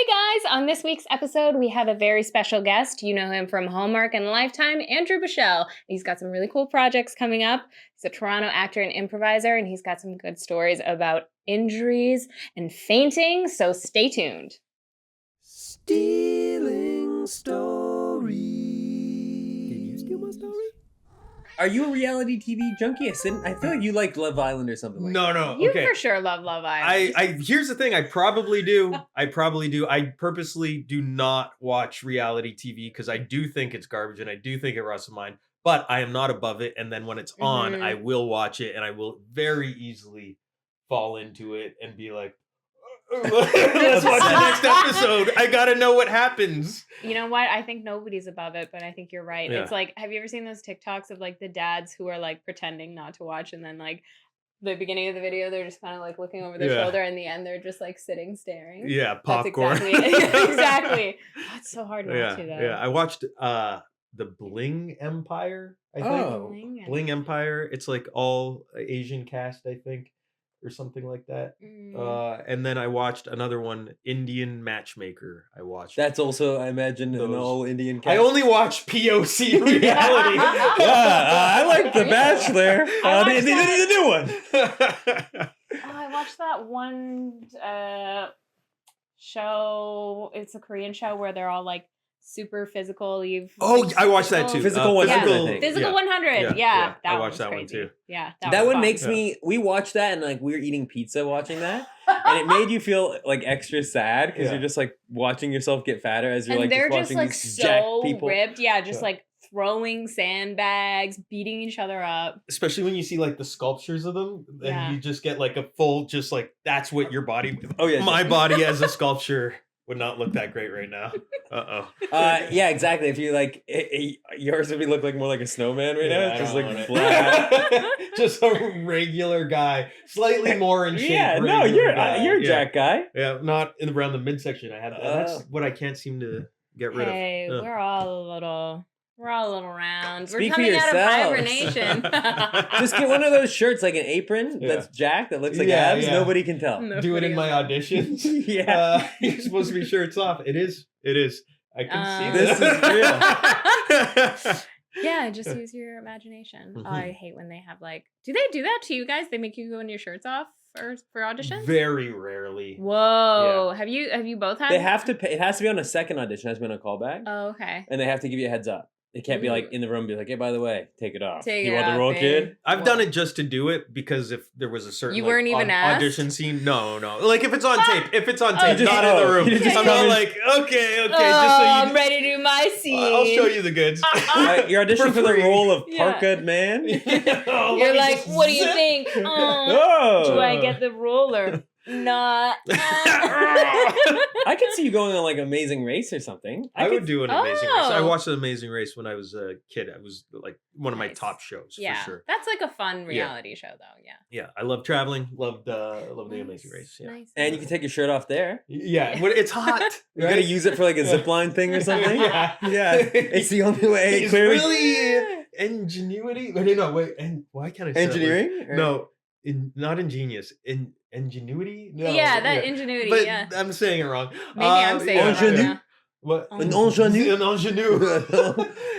guys, on this week's episode, we have a very special guest. You know him from Hallmark and Lifetime, Andrew Bushell. He's got some really cool projects coming up. He's a Toronto actor and improviser, and he's got some good stories about injuries and fainting, so stay tuned. Stealing Story. Did you steal my story? Are you a reality TV junkie? I feel like you like Love Island or something like that. No. You Okay. for sure love Love Island. I here's the thing. I probably do. I purposely do not watch reality TV because I do think it's garbage and I do think it rusts my mind. But I am not above it. And then when it's on, I will watch it and I will very easily fall into it and be like, let's watch the next episode. I gotta know what happens. You know what? I think nobody's above it, but I think you're right. Yeah. It's like, have you ever seen those TikToks of like the dads who are like pretending not to watch, and then like the beginning of the video, they're just kind of like looking over their shoulder, and the end they're just like sitting staring. Yeah, popcorn. That's exactly. Oh, it's so hard not to though. Yeah, I watched the Bling Empire. I think Bling Empire. It's like all Asian cast, I think, or something like that. And then I watched another one, Indian Matchmaker. I watched. That's also, I imagine, an all Indian cast. I only watch POC reality. I like The Bachelor. They need a new one. I watched that one show. It's a Korean show where they're all like super physical. I watched that too. Physical 100. Physical 100. Yeah, I watched that one too. Yeah, that one makes me. We watched that and like we were eating pizza watching that, and it made you feel like extra sad because you're just like watching yourself get fatter as you're and like they're just watching just like these jacked so people. ripped. Yeah, just like throwing sandbags, beating each other up. Especially when you see like the sculptures of them, and you just get like a full, just like that's what your body. Oh yeah, my body as a sculpture would not look that great right now. Yeah, exactly. If you like, yours would look like more like a snowman right now. It's just like flat. Just a regular guy, slightly more in shape. Yeah, no, you're a jack guy. Yeah, not around the midsection. I had that's what I can't seem to get rid of. Hey, we're all a little round. Speak we're coming for out of yourselves. hibernation. Just get one of those shirts, like an apron that's jacked that looks like abs. Yeah. Nobody can tell. Do it in my auditions. You're supposed to be shirts off. It is. I can see this is real. Yeah, just use your imagination. Oh, I hate when they have like. Do they do that to you guys? They make you go in your shirts off for auditions? Very rarely. Whoa. Yeah. Have you both had? They have to pay. It has to be on a second audition. It has to be on a callback. Oh, okay. And they have to give you a heads up. It can't be like in the room and be like, hey, by the way, take it off. You want the role, kid? I've done it just to do it because if there was a certain weren't even asked? audition scene, no. Like if it's on tape, not in the room. I'm not like, okay, just so I'm ready to do my scene. I'll show you the goods. You're auditioning for the role of parka man. You're like, what do you think? Do I get the role or not? I could see you going on like Amazing Race or something. I would do an Amazing Race. I watched an Amazing Race when I was a kid. It was like one of my top shows for sure. That's like a fun reality show though. Yeah, I love traveling. Love the Amazing Race. Yeah. Nice. And you can take your shirt off there. Yeah, but it's hot. You're gonna use it for like a zipline thing or something. Yeah. It's the only way. It's really ingenuity. Wait. And why can't I say engineering? That no, not ingenious. Ingenuity? No, ingenuity. But yeah. I'm saying it wrong. Maybe I'm saying it wrong. What? An ingenue? An ingenue.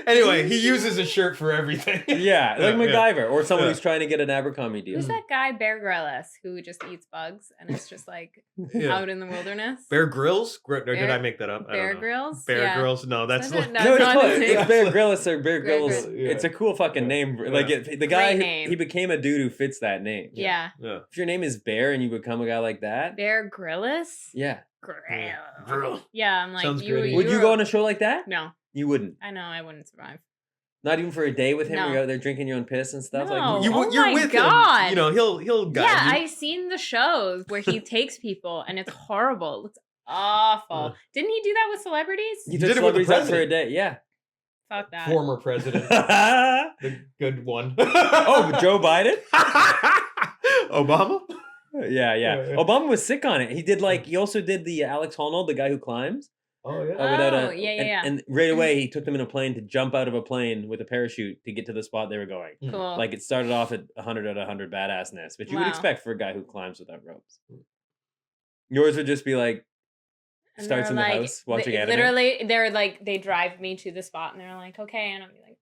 Anyway, he uses a shirt for everything. Yeah, like MacGyver or someone who's trying to get an Abercrombie deal. Who's that guy, Bear Grylls, who just eats bugs and it's just like out in the wilderness? Bear Grylls? Or did I make that up? Bear Grylls? Bear Grylls? No, that's no, it's Bear Grylls or Bear Grylls. It's a cool fucking name. Like the guy, he became a dude who fits that name. Yeah. If your name is Bear and you become a guy like that, Bear Grylls? Yeah. Grill. Yeah, I'm like, would you go on a show like that? No. You wouldn't. I know, I wouldn't survive. Not even for a day with him, No. where you're out there drinking your own piss and stuff. No. Like you're with him. You know, he'll guide you. Yeah, I've seen the shows where he takes people and it's horrible. It looks awful. Didn't he do that with celebrities? He took celebrities out for a day. Yeah. Fuck that. Former president. The good one. Oh, Joe Biden? Obama? Yeah. Obama was sick on it. He also did the Alex Honnold, the guy who climbs. Oh, yeah. Yeah. And right away, he took them in a plane to jump out of a plane with a parachute to get to the spot they were going. Cool. Like, it started off at 100 out of 100 badassness, which you would expect for a guy who climbs without ropes. Yours would just be like, And Starts they're in the like, house watching anime. Literally, they're like, they drive me to the spot and they're like, okay. And I'm like,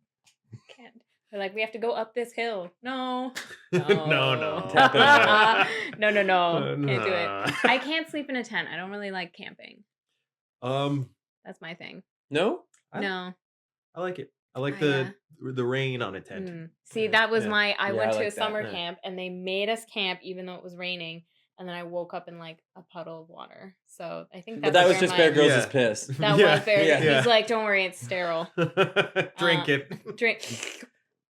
can't. They're like, we have to go up this hill. No. No. No. Tap it out. No. Can't do it. Nah. I can't sleep in a tent. I don't really like camping. That's my thing. No? No. I like it. I like Yeah. the rain on a tent. See, that was Yeah. I Yeah, went I to like a that, summer yeah. camp and they made us camp even though it was raining. And then I woke up in like a puddle of water. So I think But that was where just my- Bear Grylls' Yeah. piss. That Yeah, was very yeah. He's like, don't worry, it's sterile. Drink it. Drink.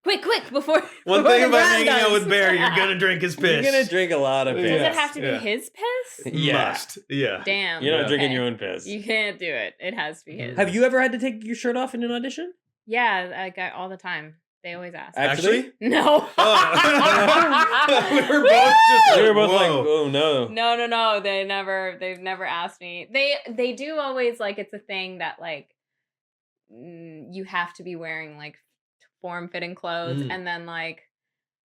Quick, before. One before thing the about ground hanging out does. with Bear, you're gonna drink his You're piss. gonna drink a lot of Does piss. Yeah. it have to be Yeah. his piss? Yeah. Must. Yeah. Damn. You're not Yeah. drinking Okay. your own piss. You can't do it. It has to be his. Have you ever had to take your shirt off in an audition? Yeah, I got all the time. They always ask. Actually? No. Oh. we were both just We were both like, whoa. oh no. No. They've never asked me. They do always like it's a thing that like you have to be wearing like form-fitting clothes and then like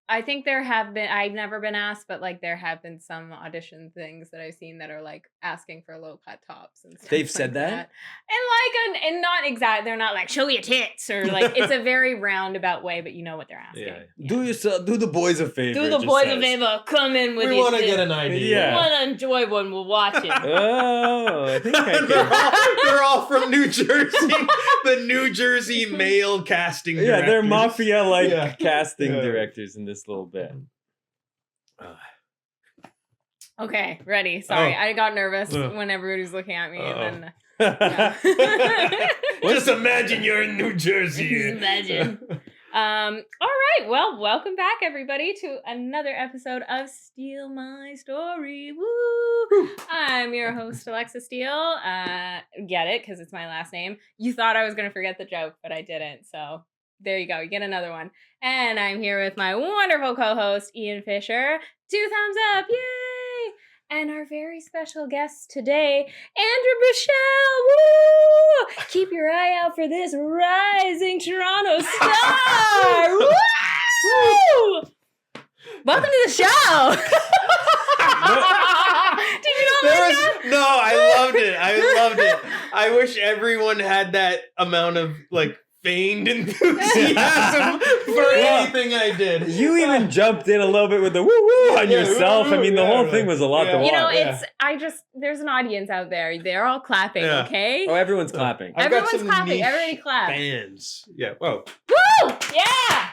I think I've never been asked, but like there have been some audition things that I've seen that are like asking for low-cut tops and stuff. They've like said that? And like and not exact. They're not like show your tits or like it's a very roundabout way, but you know what they're asking. Yeah. Do the boys a favor. Do it the just boys a says. favor. Come in with We your want to tits. get an idea. Yeah. Want to enjoy one? We'll watch it. Oh, I think I they're, can. all, they're all from New Jersey. The New Jersey male casting directors. Yeah, they're mafia-like Yeah. casting Yeah. directors in this little bit. Okay, ready. Sorry, Oh. I got nervous Oh. when everybody's looking at me, and then Just imagine you're in New Jersey. Just imagine. All right. Well, welcome back, everybody, to another episode of Steele My Story. Woo! I'm your host, Alexa Steele. Get it? Because it's my last name. You thought I was going to forget the joke, but I didn't. So there you go. You get another one. And I'm here with my wonderful co-host, Ian Fisher. 2 thumbs up. Yay! And our very special guest today, Andrew Bushell. Woo! Keep your eye out for this rising Toronto star. Woo! Welcome to the show. Did you not like that? No, I loved it. I wish everyone had that amount of like feigned enthusiasm for anything I did. You even jumped in a little bit with the woo-woo on Yeah, yourself. I mean, the yeah, whole right. thing was a lot to Yeah. watch. You know, Yeah. there's an audience out there. They're all clapping, Yeah. okay? Oh, everyone's clapping. I've got Everyone's some clapping. niche Everybody clap. Fans. Yeah. Whoa. Woo! Yeah!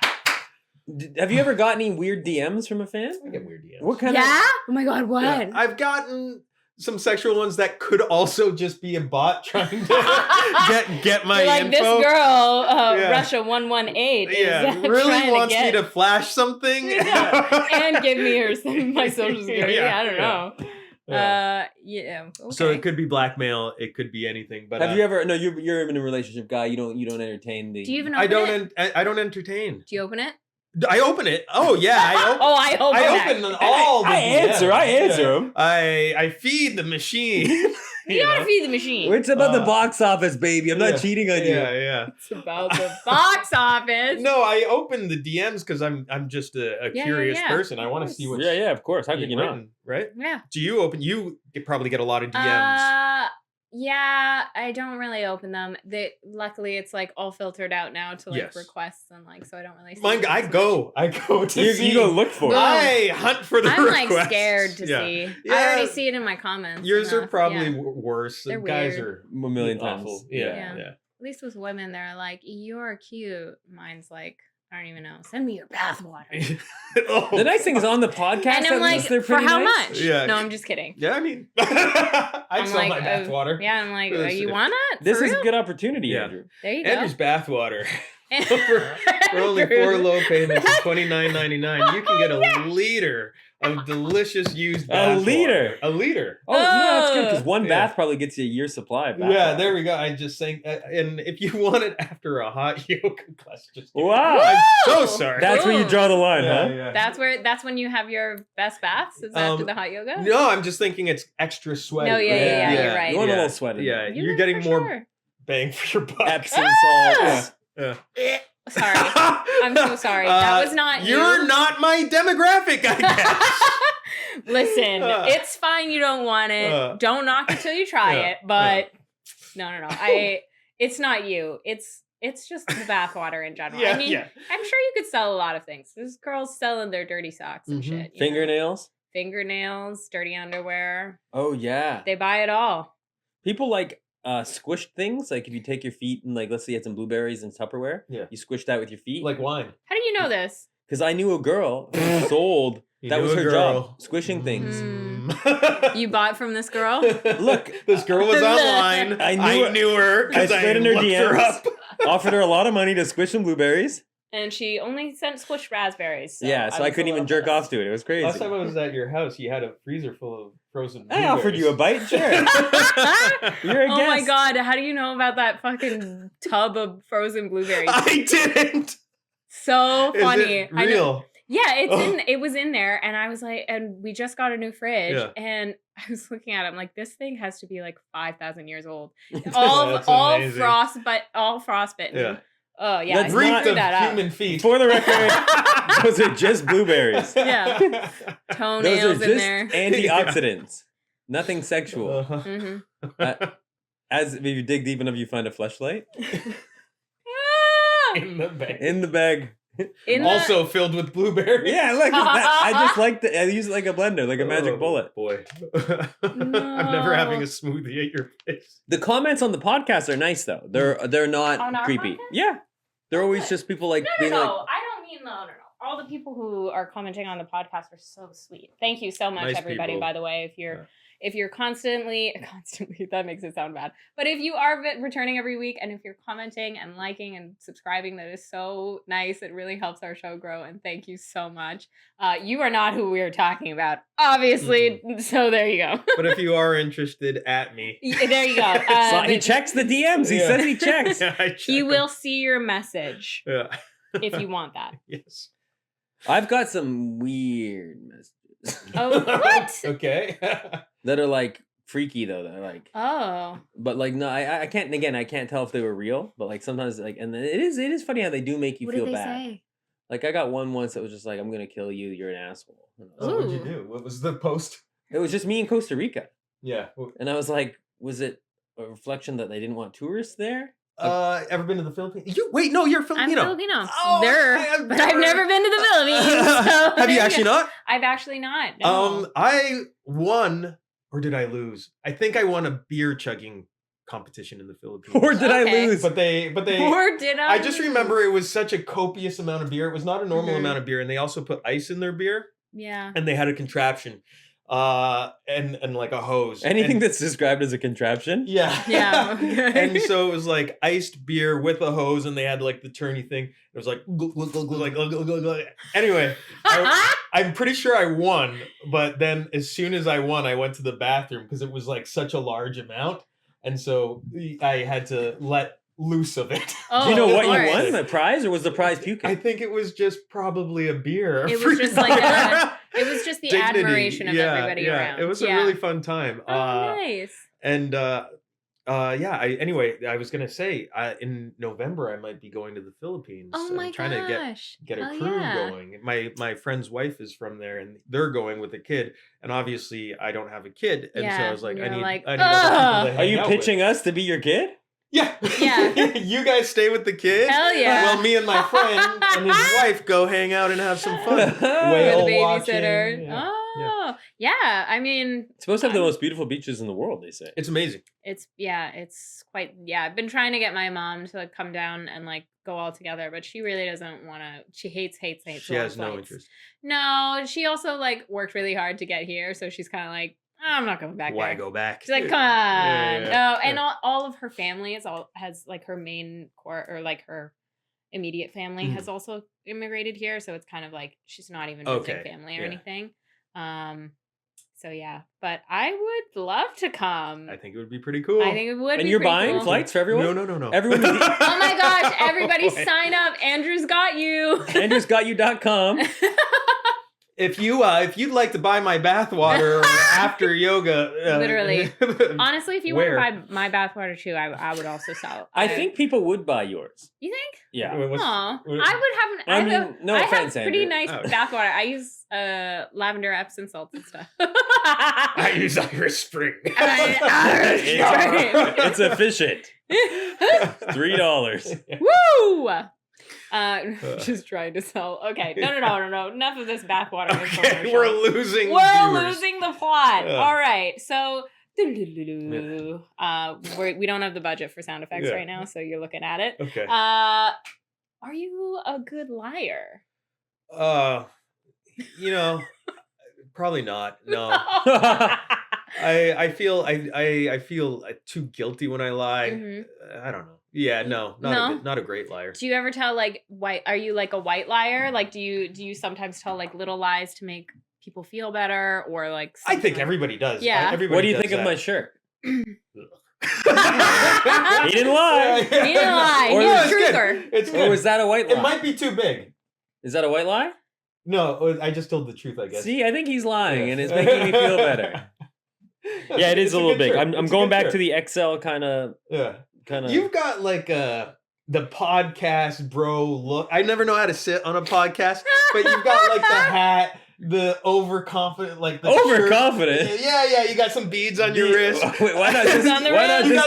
Have you ever got any weird DMs from a fan? I get weird DMs. What kind Yeah? of... Oh my god, what? Yeah. I've gotten some sexual ones that could also just be a bot trying to get my You're like, info. this girl, Yeah. Russia 118 is Yeah, trying really wants to me get to flash something. Yeah. and give me my social security. Yeah, I don't yeah. know. Yeah. Okay. So it could be blackmail. It could be anything. But Have you ever... No, you're in a relationship guy. You don't entertain the... Do you even open I don't. it? I don't entertain. Do you open it? I open it. Oh yeah, I open. I open I it. open all. I answer Yeah. them. I feed the machine. You gotta feed the machine. It's about the box office, baby. I'm not Yeah. cheating on you. Yeah. It's about the box office. No, I open the DMs because I'm just a Yeah, curious yeah, person. I of want to course. see what's Yeah, of course. How could being you not? written, right? Yeah. Do you open? You probably get a lot of DMs. Yeah, I don't really open them. Luckily it's like all filtered out now to like Yes. requests and like so I don't really see Mine, them I as go to You see. go look for it. I hunt for the I'm requests. like scared to Yeah. see. Yeah. I already see it in my comments. Yours are enough, probably yeah. worse. They're Guys weird. are A million awful. times. Yeah. At least with women they're like, you're cute. Mine's like, I don't even know. Send me your bathwater. Oh. The nice thing is on the podcast, And I'm at like, least they're for pretty how nice. much? Yeah. No, I'm just kidding. Yeah, I mean, I'd I'm sell like, my bathwater. Yeah, I'm like, This- you want it? This For is a real? good opportunity, Yeah. Andrew. There you go. Andrew's bathwater. For only 4 low payments of $29.99, you can get a liter of delicious used bath liter? water. A liter. Oh, no, that's good because Oh. one Yeah. bath probably gets you a year's supply of bath Yeah, water. there we go. I just think, and if you want it after a hot yoga class, just Wow. I'm so Woo! sorry. That's where you Ooh. draw the line, Yeah, huh? yeah. That's when you have your best baths? Is after the hot yoga? No, I'm just thinking it's extra sweaty. No, yeah, you're right. You want a little sweat in Yeah, there. you're getting more bang for your buck. Epsom Ah! salts. Yeah. Sorry. I'm so sorry. That was not you. You're not my demographic, I guess. Listen, it's fine. You don't want it. Don't knock it till you try it. But no. It's not you. It's just the bathwater in general. I mean, I'm sure you could sell a lot of things. There's girls selling their dirty socks and shit. Fingernails? Fingernails, dirty underwear. Oh, yeah. They buy it all. People like squished things. Like if you take your feet and like, let's say you had some blueberries in Tupperware. Yeah. You squish that with your feet. Like wine. How do you know this? Because I knew a girl who sold. That was her job. Squishing things. You bought from this girl? Look. This girl was online. I knew her. I slid in her DMs. Offered her a lot of money to squish some blueberries. And she only sent squished raspberries. So so I couldn't even jerk off to it. It was crazy. Last time I was at your house, you had a freezer full of frozen blueberries. I offered you a bite, sure. You're a guest. Oh my God, how do you know about that fucking tub of frozen blueberries? I didn't. So funny. Is it real? It was in there, and I was like, and we just got a new fridge, and I was looking at it, I'm like, this thing has to be like 5,000 years old. all frostbitten. Yeah. Oh yeah, let's not that human feet. For the record, those are just blueberries. Yeah, toenails those are just in there. Antioxidants, nothing sexual. As if you dig deep enough, you find a fleshlight in the bag. In the bag. Also filled with blueberries. Yeah, look, I just like I use it like a blender, like a magic bullet. Boy, I'm never having a smoothie at your place. The comments on the podcast are nice though. They're not creepy. Podcast? Yeah, they're always just people like being like. I don't mean no. All the people who are commenting on the podcast are so sweet. Thank you so much, nice everybody. People. By the way, if you're constantly, that makes it sound bad. But if you are returning every week and if you're commenting and liking and subscribing, that is so nice. It really helps our show grow. And thank you so much. You are not who we are talking about, obviously. Mm-hmm. So there you go. But if you are interested, at me. There you go. So he checks the DMs. He says he checks. He will see your message. Yeah. If you want that. Yes. I've got some weird messages. Oh, what? Okay. That are like freaky though. That are like but like no, I can't. Again, I can't tell if they were real. But like sometimes like, and it is funny how they do make you feel bad. What did they say? Like I got one once that was just like, "I'm gonna kill you. You're an asshole." What did you do? What was the post? It was just me in Costa Rica. Yeah. And I was like, was it a reflection that they didn't want tourists there? Ever been to the Philippines? You're Filipino. I'm Filipino. But I've never been to the Philippines. So have you actually not? I've actually not. No. I won, or did I lose? I think I won a beer chugging competition in the Philippines. Or did I lose? But they. Or did I? I just remember it was such a copious amount of beer. It was not a normal amount of beer, and they also put ice in their beer. Yeah. And they had a contraption. And like a hose. Anything that's described as a contraption? Yeah. Yeah. Okay. And so it was like iced beer with a hose, and they had like the turny thing. It was like, anyway, I'm pretty sure I won, but then as soon as I won, I went to the bathroom because it was like such a large amount. And so I had to let loose of it. Oh, do you know what you won? The prize, or was the prize puking? I think it was just probably a beer. It was just like it was just the dignity. Admiration of everybody around. It was a really fun time. Nice. And I was gonna say in November I might be going to the Philippines. Oh my I'm trying to get a crew going. My friend's wife is from there, and they're going with a kid. And obviously I don't have a kid, and so I was like, I need other people to hang Are you out pitching with. us to be your kid? Yeah. You guys stay with the kid. Hell yeah. Well, me and my friend and his wife go hang out and have some fun. Whale the babysitter. Watching. Yeah. I mean, it's supposed to have the most beautiful beaches in the world, they say. It's amazing. It's quite, I've been trying to get my mom to like come down and like go all together, but she really doesn't want to. She hates. She has no interest. No, she also like worked really hard to get here, so she's kind of like, I'm not going back. Why go back? She's like, come on. No, and all of her family has like her main core, or like her immediate family has also immigrated here, so it's kind of like she's not even visiting family or anything. So yeah, but I would love to come. I think it would be pretty cool. I think it would. And be you're pretty buying cool. flights for everyone? No. Everyone. Oh my gosh! Everybody sign up. Andrew's got you. Andrew'sGotYou.com. If you'd like to buy my bathwater after yoga, literally. Honestly, if you want to buy my bathwater too, I would also sell. I think people would buy yours. You think? Yeah. I would have. No I offense, have pretty Andrew. nice bathwater. I use lavender Epsom salts and stuff. I use Irish Spring. It's efficient. $3. Woo! Just trying to sell. Okay, no. Enough of this bathwater. Okay, we're losing. Losing the plot. All right, so we don't have the budget for sound effects right now, so you're looking at it. Okay. Are you a good liar? Probably not. No. I feel too guilty when I lie. Mm-hmm. I don't know. Yeah, not a great liar. Do you ever tell like white? Are you like a white liar? Like, do you sometimes tell like little lies to make people feel better, or like? I think everybody does. Yeah. What do you think of my shirt? He didn't lie. He didn't lie. He's a truther. It's good. Or was that a white lie? It might be too big. Is that a white lie? No, I just told the truth, I guess. See, I think he's lying, and it's making me feel better. Yeah, it is a little big. I'm going back to the XL kind of. Yeah. You've got like the podcast bro look. I never know how to sit on a podcast, but you've got like the hat, the overconfident, like the overconfident. Shirt. Yeah. You got some beads on your wrist. Wait, why not just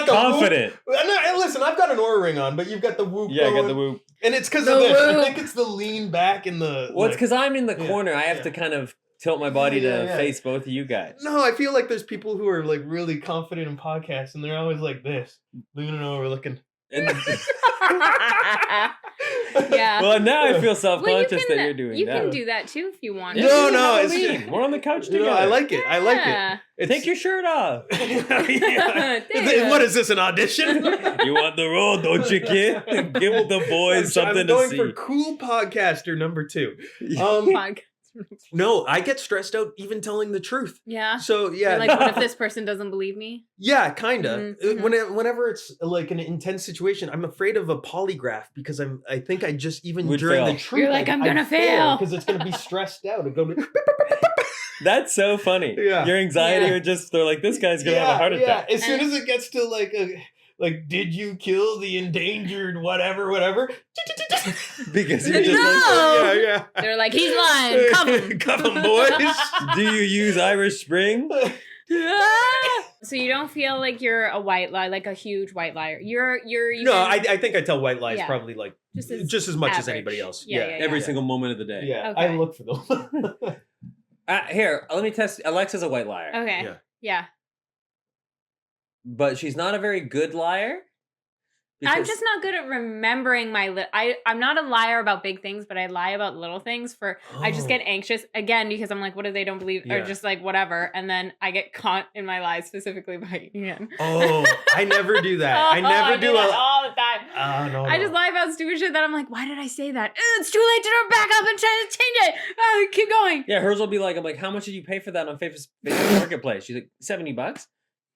confident? No, listen, I've got an Oura ring on, but you've got the whoop. Yeah, I got the whoop. And it's because of this. I think it's the lean back in the. Well, it's because I'm in the corner. I have to kind of tilt my body to face both of you guys. No, I feel like there's people who are like really confident in podcasts, and they're always like this, leaning over, looking. Yeah. Well, now I feel self-conscious that you're doing that. You can do that too if you want. No, it's we're on the couch together. I like it. I like it. Take your shirt off. What is this, an audition? You want the role, don't you, kid? Give the boys something to see. I'm going for cool podcaster number 2. No, I get stressed out even telling the truth. Yeah. So yeah. You're like, what if this person doesn't believe me? Yeah, kind of. Mm-hmm. Whenever it's like an intense situation, I'm afraid of a polygraph because I think I just during the truth. You're like, I'm gonna fail because it's gonna be stressed out. That's so funny. Yeah. Your anxiety are just they're like, this guy's gonna have a heart attack. Yeah. As soon as it gets to like, did you kill the endangered whatever? Because you're just yeah. They're like, he's lying. Cuff him. Cuff him, boys. Do you use Irish Spring? So you don't feel like you're a white lie, like a huge white liar. You're even, No, I think I tell white lies probably like just as much average. As anybody else. Yeah. Every single moment of the day. Yeah. Okay. I look for them. Here, let me test. Alexa's a white liar. Okay. Yeah. But she's not a very good liar. I'm just not good at remembering I'm not a liar about big things, but I lie about little things I just get anxious again because I'm like, what if they don't believe or just like whatever. And then I get caught in my lies specifically by Ian. Oh, I never do that. I never do that all the time. No. I just lie about stupid shit that I'm like, why did I say that? It's too late to turn back up and try to change it. Keep going. Yeah, hers will be like, I'm like, how much did you pay for that on Facebook Marketplace? She's like, $70.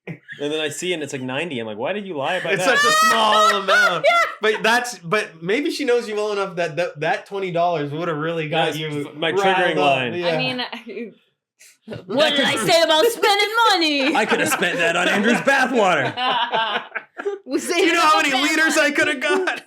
And then I see and it's like 90. I'm like, why did you lie about that? It's such a small amount. But maybe she knows you well enough that $20 would have really got you my triggering line. Yeah. I mean, what did I say about spending money? I could have spent that on Andrew's bathwater. Do you know how many liters I could have got?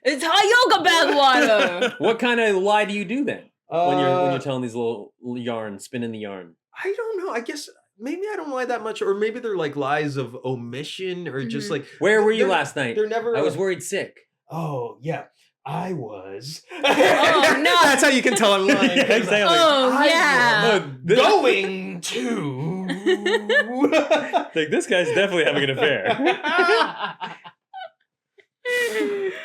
It's hot yoga bathwater. What kind of lie do you do then when you're telling these little yarns, spinning the yarn? I don't know. I guess. Maybe I don't lie that much, or maybe they're like lies of omission, or just like. Where were you last night? They're never. I was worried sick. Oh yeah, I was. Oh no! That's how you can tell I'm lying. Yeah, exactly. Oh yeah. Going to. Like this guy's definitely having an affair.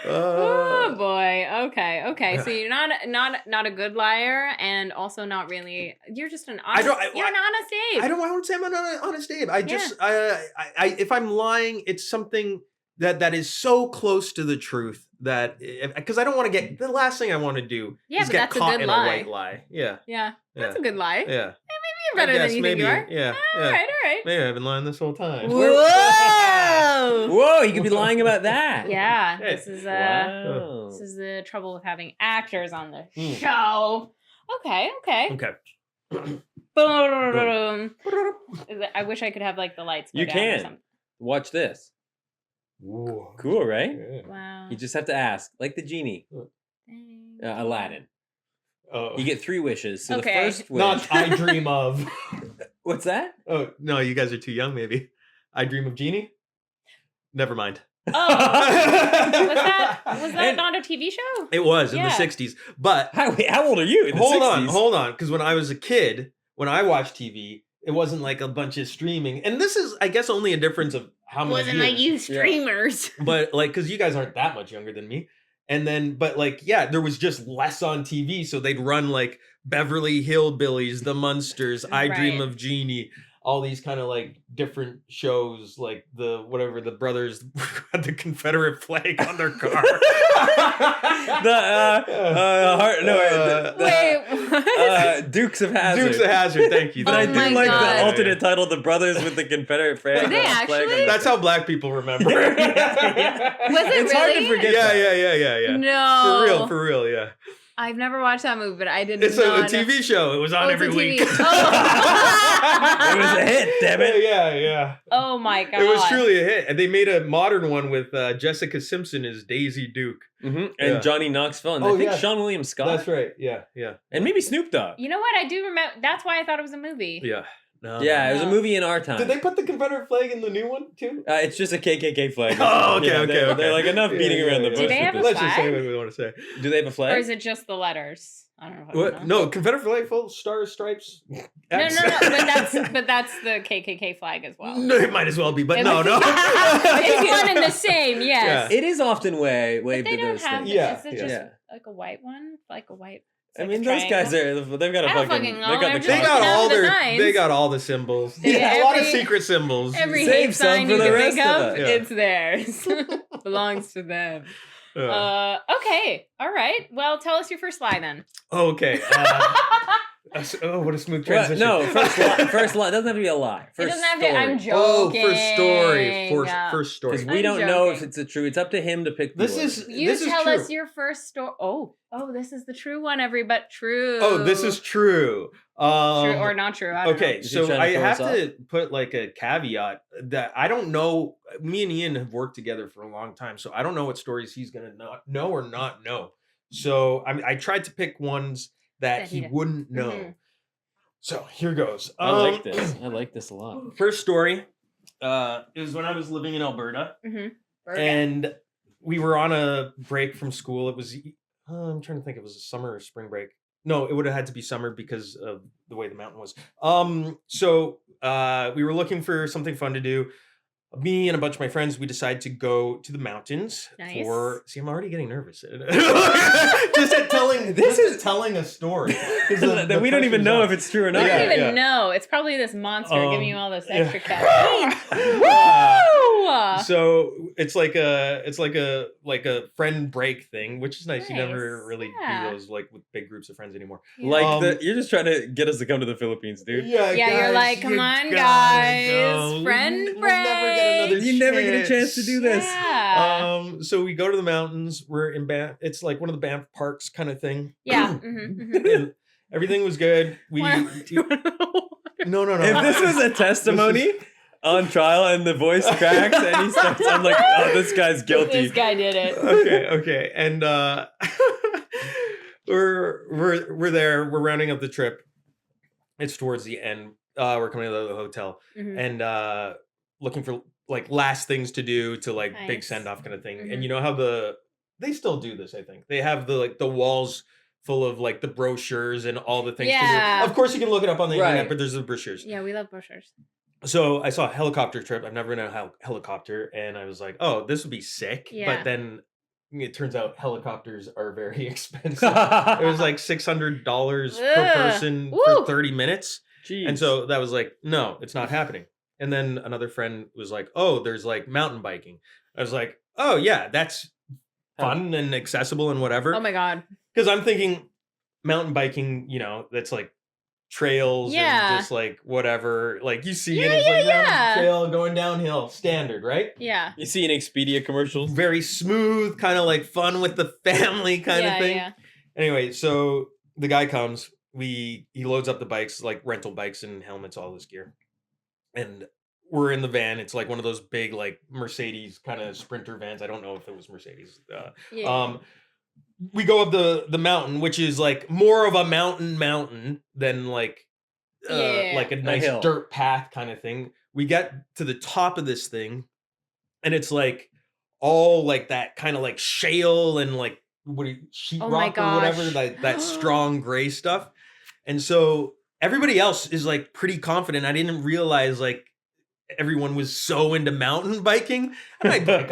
Oh boy. Okay. So you're not a good liar, and also not really. You're just an honest. You're an honest Abe. I won't say I'm an honest Abe. I just if I'm lying, it's something that is so close to the truth that because I don't want to get the last thing I want to do is get caught in a white lie. Yeah. That's a good lie. Yeah. Maybe you're better than you think you are. Yeah. All right. Maybe I've been lying this whole time. Whoa, you could be lying about that. Yeah. This is the trouble with having actors on the show. Okay. Boom. I wish I could have like the lights go You down or something. Watch this. Ooh. Cool, right? Yeah. Wow. You just have to ask, like the genie. Aladdin. Oh. You get 3 wishes. So the first wish. Not I Dream of. What's that? Oh, no, you guys are too young, maybe. I Dream of Genie? Never mind. Oh. was that not a TV show? It was in the 60s. But how old are you in the 60s? Hold on. Because when I was a kid, when I watched TV, it wasn't like a bunch of streaming. And this is, I guess, only a difference of how many wasn't like you streamers. Yeah. But like, because you guys aren't that much younger than me. And then, but like, yeah, there was just less on TV. So they'd run like Beverly Hillbillies, The Munsters, I Dream of Genie, all these kind of like different shows, like the brothers had the Confederate flag on their car. Dukes of Hazzard. Dukes of Hazzard, thank you. But I do like the alternate title, The Brothers with the Confederate flag. Did they actually? That's how black people remember. Was it it's hard to forget. Yeah. No. For real, yeah. I've never watched that movie, but I didn't. It's a TV show. It was on every week. It was a hit, damn it. Yeah. Oh my god. It was truly a hit. And they made a modern one with Jessica Simpson as Daisy Duke. Mm-hmm. And Johnny Knoxville. And I think Sean William Scott. That's right. Yeah. And maybe Snoop Dogg. You know what? I do remember. That's why I thought it was a movie. Yeah. It was a movie in our time. Did they put the Confederate flag in the new one too? It's just a KKK flag. Oh, okay. They're like enough beating around the bush. Do they have a Let's flag? just say what we want to say. Do they have a flag? Or is it just the letters? I don't know. What? No, Confederate flag, full stars, stripes. No. But that's the KKK flag as well. No, it might as well be, but no. It's one and the same. Yes. Yeah. It is often way But they don't have. Yeah. Is it just like a white one? Like a white. I mean, those guys they've got a fucking. They got all the symbols. A lot of secret symbols. Every hate sign you can think of, it's theirs. Belongs to them. Okay. All right. Well, tell us your first lie then. Okay. What a smooth transition. No, first lie. It doesn't have to be a lie. It doesn't have to. I'm joking. First story. First story. Because we don't know if it's a true. It's up to him to pick. You tell us your first story. Oh, this is the true one, everybody. True. Oh, this is true. True or not true. I don't know. So I have to put like a caveat that I don't know. Me and Ian have worked together for a long time, so I don't know what stories he's gonna not know or not know. So I tried to pick ones that he wouldn't know. Mm-hmm. So here goes. I like this. I like this a lot. First story is when I was living in Alberta, and we were on a break from school. It was I'm trying to think. It was a summer or spring break. No, it would have had to be summer because of the way the mountain was. So we were looking for something fun to do. Me and a bunch of my friends, we decided to go to the mountains for. See, I'm already getting nervous. just at telling a story. That we don't even know if it's true or not. We don't even know. It's probably this monster giving you all this extra caffeine. Woo! So it's like a friend break thing, which is nice. You never really do those like with big groups of friends anymore. Like you're just trying to get us to come to the Philippines, dude. Yeah, guys, you're like, come on, guys, friend break. You never get a chance to do this. Yeah. So we go to the mountains. We're in Banff. It's like one of the Banff parks kind of thing. Yeah. And everything was good. No. If this was a testimony on trial and the voice cracks and he starts, I'm like, oh, this guy's guilty. This guy did it. Okay. And we're there. We're rounding up the trip. It's towards the end. We're coming out of the hotel and looking for like last things to do to like big send off kind of thing. And you know how they still do this, I think. They have the walls full of like the brochures and all the things to do. Of course you can look it up on the internet, but there's the brochures. Yeah, we love brochures. So I saw a helicopter trip. I've never been in a helicopter and I was like, oh, this would be sick. Yeah. But then it turns out helicopters are very expensive. It was like $600 per person for 30 minutes. Jeez. And so that was like, no, it's not happening. And then another friend was like, oh, there's like mountain biking. I was like, oh yeah, that's fun and accessible and whatever. Oh my God. Because I'm thinking mountain biking, that's like trails and just like whatever. Like you see it as like trail going downhill, standard, right? Yeah. You see an Expedia commercial. Very smooth, kind of like fun with the family kind of thing. Yeah. Anyway, so the guy comes he loads up the bikes, like rental bikes and helmets, all this gear. And we're in the van. It's like one of those big, like Mercedes kind of Sprinter vans. I don't know if it was Mercedes. We go up the mountain, which is like more of a mountain than like a nice dirt path kind of thing. We get to the top of this thing, and it's like all like that kind of like shale and like sheetrock or whatever, that strong gray stuff. And so everybody else is like pretty confident. I didn't realize like everyone was so into mountain biking. And I bike.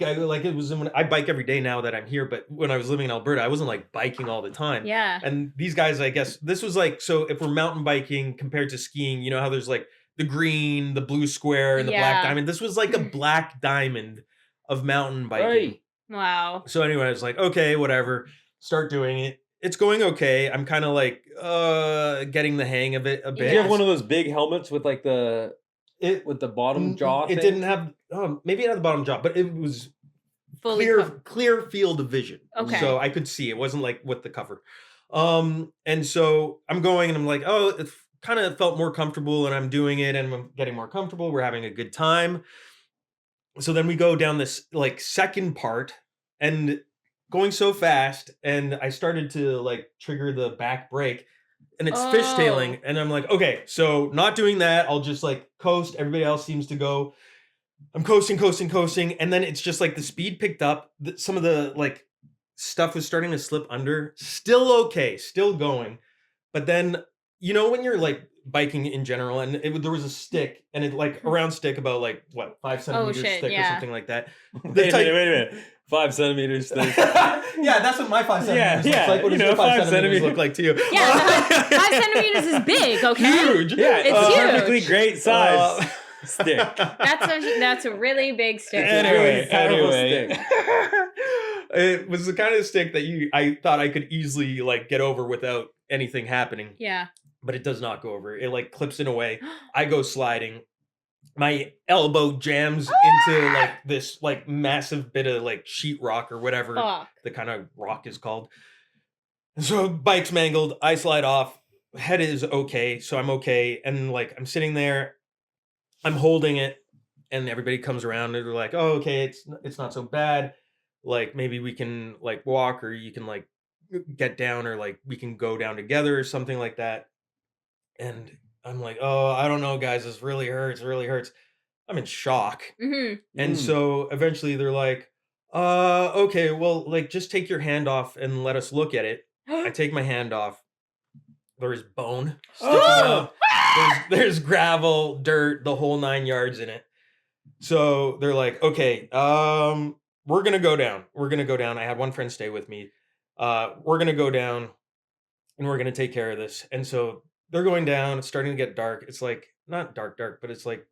I bike every day now that I'm here. But when I was living in Alberta, I wasn't like biking all the time. Yeah. And these guys, I guess this was like, so if we're mountain biking compared to skiing, you know how there's like the green, the blue square, and the black diamond. This was like a black diamond of mountain biking. Right. Wow. So anyway, I was like, okay, whatever. Start doing it. It's going okay. I'm kind of like getting the hang of it a bit. Did you have one of those big helmets with like with the bottom jaw thing? It didn't have, maybe it had the bottom jaw, but it was clear field of vision. Okay. So I could see. It wasn't like with the cover. And so I'm going and I'm like, oh, it kind of felt more comfortable, and I'm doing it and I'm getting more comfortable. We're having a good time. So then we go down this like second part and going so fast, and I started to like trigger the back brake, and it's fishtailing, and I'm like, okay, so not doing that. I'll just like coast. Everybody else seems to go. I'm coasting, and then it's just like the speed picked up. Some of the like stuff was starting to slip under. Still okay, still going, but then you know when you're like biking in general, and there was a stick, and it like a round stick about like what 5 centimeters thick or something like that. Wait a minute. 5 centimeters thick. Yeah, that's what my 5 centimeters looks like. What does your 5 centimeters look like to you? Yeah, 5 centimeters is big, okay? Huge. Yeah, it's huge. Perfectly great size stick. That's a really big stick. Anyway. Stick. It was the kind of stick that I thought I could easily like get over without anything happening. Yeah. But it does not go over. It like clips in a way. I go sliding. My elbow jams into like this like massive bit of like sheetrock or whatever the kind of rock is called. And so bike's mangled. I slide off. Head is okay. So I'm okay. And like I'm sitting there. I'm holding it. And everybody comes around and they're like, oh, okay, it's not so bad. Like maybe we can like walk, or you can like get down, or like we can go down together or something like that. And I'm like, oh, I don't know, guys. This really hurts. I'm in shock. Mm-hmm. And so eventually they're like, okay, well, like just take your hand off and let us look at it. I take my hand off. There's bone sticking out. There's gravel, dirt, the whole 9 yards in it. So they're like, okay, we're going to go down. I had one friend stay with me. We're going to go down and we're going to take care of this. And so they're going down. It's starting to get dark. It's like not dark, but it's like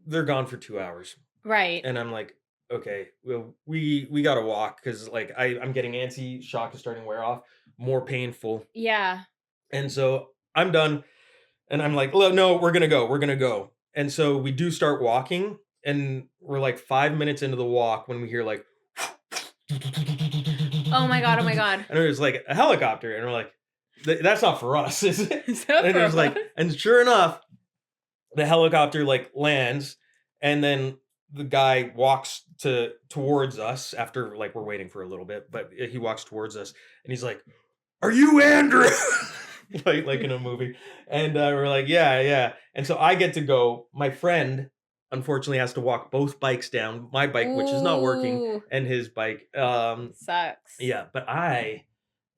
they're gone for 2 hours. Right. And I'm like, okay, well, we got to walk, because like I'm getting antsy. Shock is starting to wear off. More painful. Yeah. And so I'm done. And I'm like, no, we're going to go. And so we do start walking, and we're like 5 minutes into the walk when we hear like, oh my God. And there's like a helicopter, and we're like, that's not for us, is it? And there's like, and sure enough, the helicopter like lands, and then the guy walks towards us after like we're waiting for a little bit, but he walks towards us, and he's like, "Are you Andrew?" like in a movie. And we're like, yeah. And so I get to go. My friend unfortunately has to walk both bikes down. My bike, which is not working, and his bike. Sucks. Yeah, but I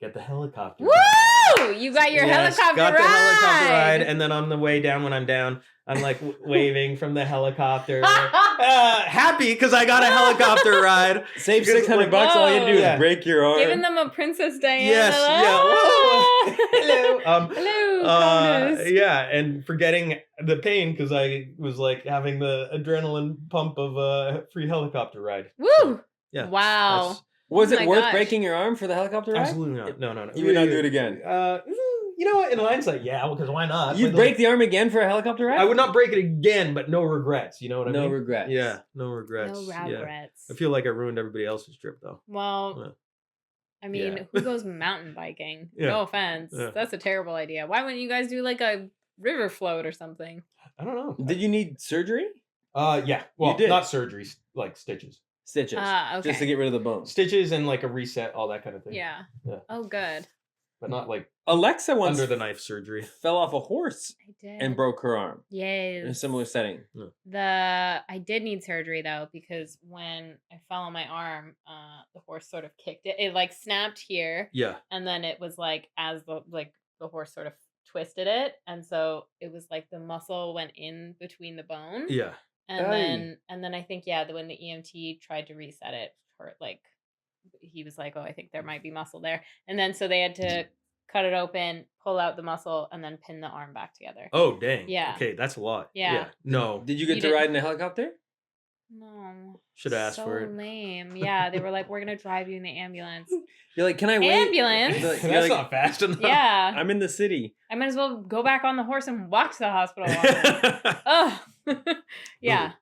get the helicopter. Woo! You got your helicopter ride. The helicopter ride, and then on the way down, when I'm down, I'm like waving from the helicopter, happy because I got a helicopter ride. Save $600. All you had to do is break your arm. Giving them a Princess Diana. Yes, Hello. Hello. Yeah, and forgetting the pain because I was like having the adrenaline pump of a free helicopter ride. Woo! So, yeah. Wow. Was it worth breaking your arm for the helicopter ride? Absolutely not. No. You would not do it again. You know what? In hindsight, yeah, because why not? You'd break the arm again for a helicopter ride? I would not break it again, but no regrets. You know what I mean? No regrets. Yeah, no regrets. No regrets. Yeah. I feel like I ruined everybody else's trip, though. Well, I mean, who goes mountain biking? No offense. That's a terrible idea. Why wouldn't you guys do like a river float or something? I don't know. Did you need surgery? Yeah. Well, you did. Not surgery, like stitches. Stitches. Okay. Just to get rid of the bones. Stitches and like a reset, all that kind of thing. Yeah. Oh, good. But not like Alexa once under the knife surgery. Fell off a horse I did. and broke her arm. Yes. In a similar setting. I did need surgery though, because when I fell on my arm, the horse sort of kicked it. It like snapped here. Yeah. And then it was like as the horse sort of twisted it, and so it was like the muscle went in between the bone. Yeah. And then I think when the EMT tried to reset it, he was like, "Oh, I think there might be muscle there," and then so they had to cut it open, pull out the muscle, and then pin the arm back together. Oh, dang. Yeah. Okay, that's a lot. Yeah. No. Did you get to ride in a helicopter? No. Should have asked for it. So lame. Yeah, they were like, "We're gonna drive you in the ambulance." You're like, "Can I wait?" Ambulance? That's not fast enough. Yeah. I'm in the city. I might as well go back on the horse and walk to the hospital. Oh. Yeah.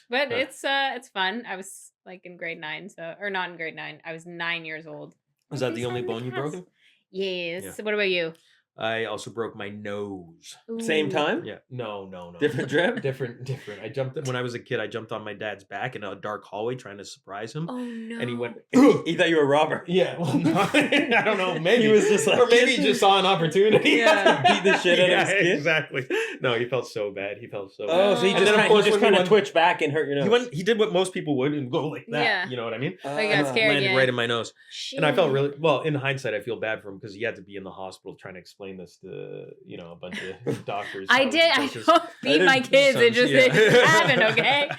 But it's fun. I was like in grade 9, or not in grade 9. I was 9 years old. Was that the only bone you broken? Yes. Yeah. What about you? I also broke my nose. Ooh. Same time? Yeah. No. Different trip? Different. I jumped when I was a kid. I jumped on my dad's back in a dark hallway trying to surprise him. Oh no! And he went. He thought you were a robber. Yeah. Well, no, I don't know. Maybe he was just like, or maybe he just saw an opportunity. Yeah. Beat the shit out of his kid. Exactly. No, he felt so bad. Oh, so he just kind of twitched back and hurt your nose. He did what most people would and go like that. Yeah. You know what I mean? I got scared. Landed right in my nose. Shit. And I felt really well. In hindsight, I feel bad for him because he had to be in the hospital trying to explain this to a bunch of doctors. I don't beat my kids. It just happened. Okay.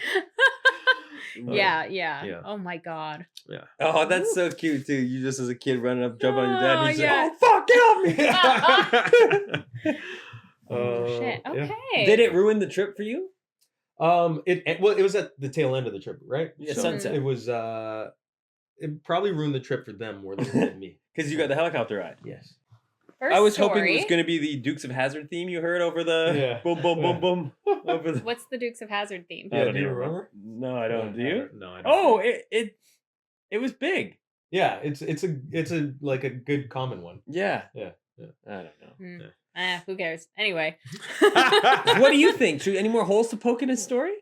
Yeah. Oh my god. Yeah. Oh, that's so cute too. You just as a kid running up, jump on your dad, and he's like, "Oh fuck, get off me!" Oh shit. Okay. Yeah. Did it ruin the trip for you? It was at the tail end of the trip, right? Yeah, sunset. It was it probably ruined the trip for them more than it did me. Because you got the helicopter ride. Yes. First I was story. hoping it was going to be the Dukes of Hazzard theme you heard over the boom, boom, boom, boom. Over the... What's the Dukes of Hazzard theme? Yeah, do you remember? No, I don't. Do you? No, I don't. Oh, it was big. Yeah, it's a like a good common one. Yeah. I don't know. Yeah. Who cares? Anyway. What do you think? Any more holes to poke in his story?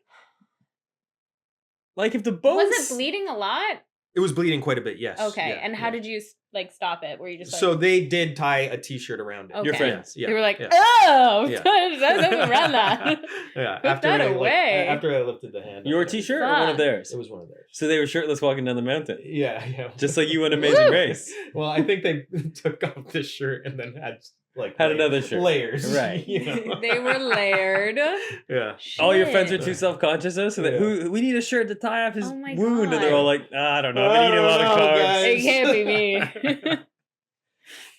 Like if the bones... Was it bleeding a lot? It was bleeding quite a bit, yes. Okay, and how did you stop it? Were you just like... So they did tie a t-shirt around it. Okay. Your friends. Yeah. They were like, oh! Yeah. That's around that. Yeah. Put that away. After I lifted the hand. Your t-shirt or one of theirs? It was one of theirs. So they were shirtless walking down the mountain? Yeah. Just like you won Amazing Race. Well, I think they took off this shirt and then had another shirt. Layers. Right. They were layered. Yeah. Shit. All your friends are too self-conscious though, so that we need a shirt to tie off his wound. God. And they're all like, I don't know, I've been eating a lot of carbs. It can't be me.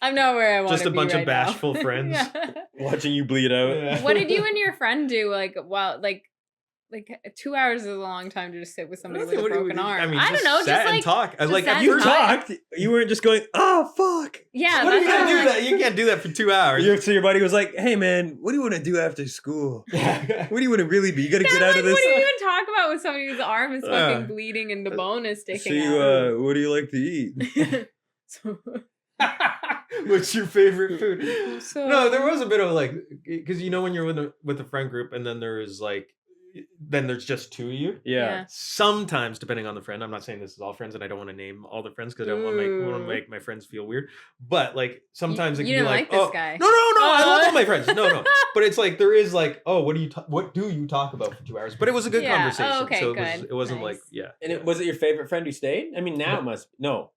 I'm not where I want to be. Just a bunch of bashful now. friends. Watching you bleed out. Yeah. What did you and your friend do? Like 2 hours is a long time to just sit with somebody with a broken arm. I mean, I don't know. Sat just and talk. I was like, you talked. You weren't just going, oh fuck. Yeah. What are you gonna do that? You can't do that for 2 hours. So your buddy was like, hey man, what do you want to do after school? What do you want to really be? You got to get out of this. What do you even talk about when somebody whose arm is fucking bleeding and the bone is sticking out? What do you like to eat? What's your favorite food? No, there was a bit of because when you're with a friend group and then there's just two of you. Yeah. Sometimes, depending on the friend, I'm not saying this is all friends, and I don't want to name all the friends because I don't want to make my friends feel weird. But sometimes it can be like, this guy. No, I love all my friends. No. But it's there is what do you talk about for 2 hours? But it was a good conversation. Oh, okay, so good. it wasn't nice. And was it your favorite friend who stayed? I mean, now it must no.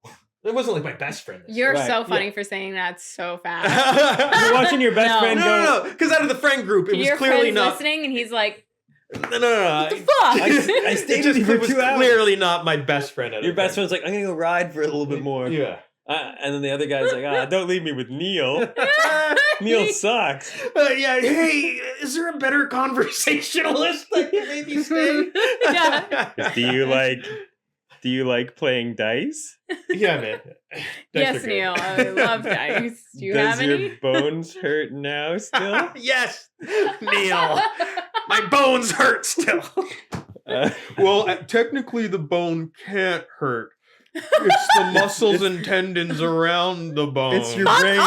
It wasn't my best friend. You're so funny for saying that so fast. You're watching your best friend go. No. Because out of the friend group, it was clearly not listening, and he's like, No. What the fuck? I stayed with you for 2 hours. Clearly not my best friend. Your best friend's like, I'm gonna go ride for a little bit more. Yeah. And then the other guy's like, don't leave me with Neil. Neil sucks. Hey, is there a better conversationalist that can maybe stay? Yeah. Do you like playing dice? Yeah, man. Yes, Neil. I love dice. Do you have any? Does your bones hurt now still? Yes, Neil. My bones hurt still. Well, technically the bone can't hurt It's the muscles and tendons around the bone. It's your brain.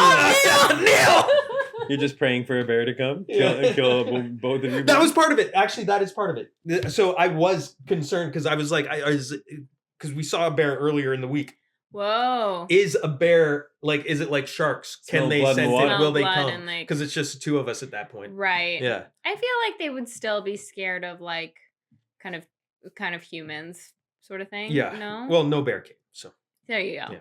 Neil! You're just praying for a bear to come kill both of you. That was part of it. Actually, that is part of it. So I was concerned because I was like, because we saw a bear earlier in the week. Whoa. Is a bear is it like sharks? Can they sense it? Will they come? Because it's just the two of us at that point. Right. Yeah. I feel like they would still be scared of like kind of humans sort of thing. Yeah. No? Well, no bear came. So there you go. Yeah.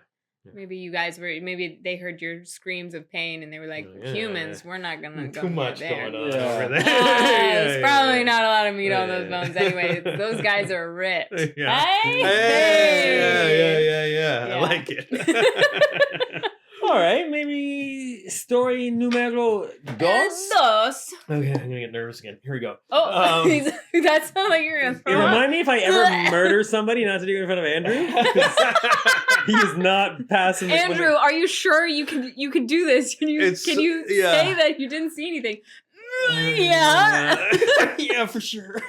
Maybe they heard your screams of pain and they were like, humans, we're not gonna go too much there. going on over there. There's probably not a lot of meat on those bones anyway. Those guys are ripped. Yeah. Hey! Yeah. I like it. All right, maybe story numero dos. Okay, I'm gonna get nervous again. Here we go. Oh, that sounds like you're gonna throw up. Remind me if I ever murder somebody not to do it in front of Andrew. He is not passing. Andrew, are you sure you can do this? Can you say that you didn't see anything? Yeah. Yeah, for sure.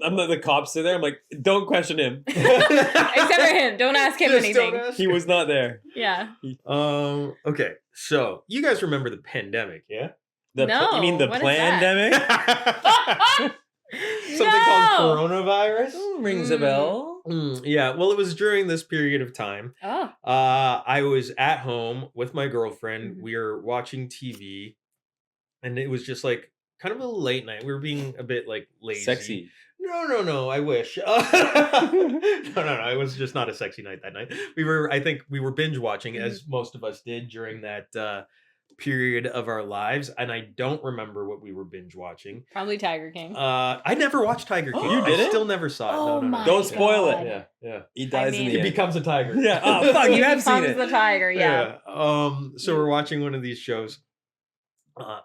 I'm the cops are there. I'm like, don't question him. Except for him. Don't ask him anything. He was not there. Yeah. Okay. So you guys remember the pandemic, yeah? No. You mean the pandemic? Something called coronavirus? Rings a bell. Yeah. Well, it was during this period of time. Oh. I was at home with my girlfriend. We were watching TV. And it was just like kind of a late night. We were being a bit like lazy. Sexy. No. I wish. No. It was just not a sexy night that night. I think we were binge watching, as most of us did during that period of our lives. And I don't remember what we were binge watching. Probably Tiger King. I never watched Tiger King. You did I it? still never saw it. No. Don't spoil it. Yeah. He dies in the end. He becomes a tiger. Yeah. Oh, fuck. You have seen it. He becomes the tiger, yeah. So we're watching one of these shows.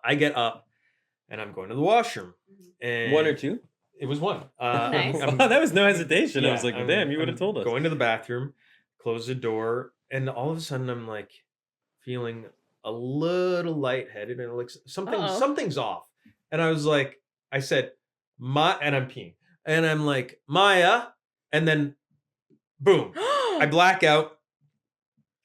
I get up and I'm going to the washroom. And one or two? It was one. Nice. That was no hesitation. Yeah, I was like, damn, you would have told us. Going to the bathroom, close the door, and all of a sudden I'm like feeling a little lightheaded and like something's off. And I was like, I said, and I'm peeing. And I'm like, Maya, and then boom, I black out.